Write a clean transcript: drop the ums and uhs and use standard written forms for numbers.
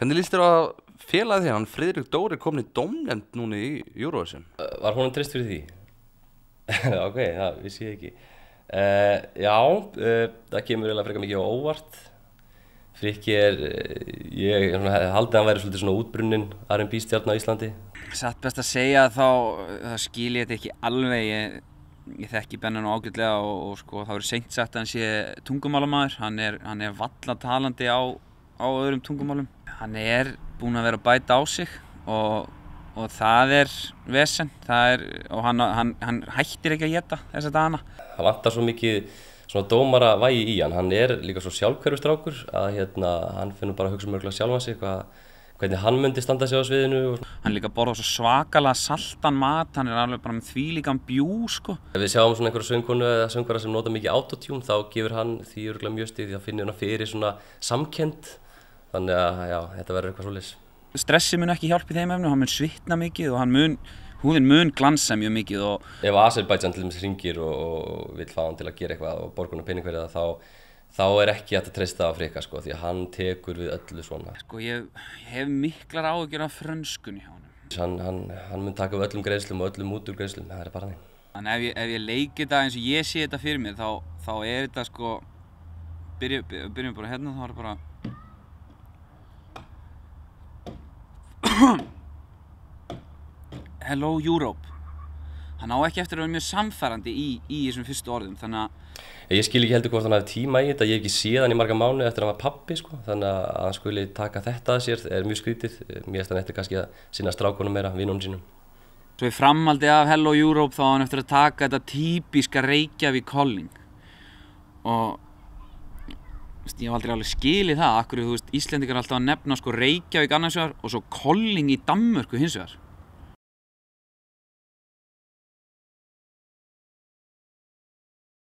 Hvernig líst þér að félagið þér, hann Friðrik Dóri komin í dómnefnd núna í Eurovision? Var honum treyst fyrir því? Ok, það vissi ég ekki. Já, það kemur eiginlega frekar mikið á óvart. Frikki ég haldið að hann væri svolítið svona útbrunnin R&B-stjarna á Íslandi. Satt best að segja þá skil ég þetta ekki alveg. Ég þekki Benna nú ágætlega og sko það verður seint sagt að hann sé tungumálamaður. Hann er valla talandi á öðrum tungumálum. Hann búinn að vera að bæta á sig og það vesen. Og hann hættir ekki að éta þessa dagana. Það vantar svo mikið svona dómara vægi í hann líka svo sjálfhverfustrákur að hann finnur bara að hugsa mörgulega sjálfan sig hvernig hann myndi standa sig á sviðinu. Hann líka borða svo svakalega saltan mat, hann alveg bara með þvílíkan bjú sko. Ef við sjáum svona einhverja söngkonu eða söngvara sem nota mikið autotune þá gefur hann því örugglega mjög stig því að finna fyrir svona samkennd. Þannig að já, þetta verður eitthvað svoleiðis. Stressi mun ekki hjálpa í þeim efnum, hann mun svitna mikið og húðin mun glansa mjög mikið og ef Azerbaijan til dæmis hringir og vill fá hann til að gera eitthvað og borga hann pening fyrir það þá ekki hægt að treysta á Frikka sko því að hann tekur við öllu svona. Sko ég hef miklar áhyggjur af frönskunni hjá honum. Hann mun taka við öllum greiðslum og öllum múturgreiðslum, það bara þannig. Þannig ef ég leiki þetta eins og ég sé þetta fyrir mér þá þetta sko byrjum bara hérna þá bara Hello Europe. Hann á ekki eftir að vera mjög samfærandi í þessum fyrstu orðum, þannig að ég skil ekki heldur hvort hann hafi tíma í þetta, ég hef ekki séð hann í marga mánuði eftir að hann var pabbi sko, þannig að hann skuli taka þetta að sér mjög skrítið, mér finnst hann eftir kannski að sinna strákunum meira, vinunum sínum. Svo í framhaldi af Hello Europe þá á hann eftir að taka þetta típiska Reykjavík calling og ég hef aldrei alveg skilið það, akkur Íslendingar alltaf að nefna sko Reykjavík annars vegar og svo calling í Danmörku hins vegar.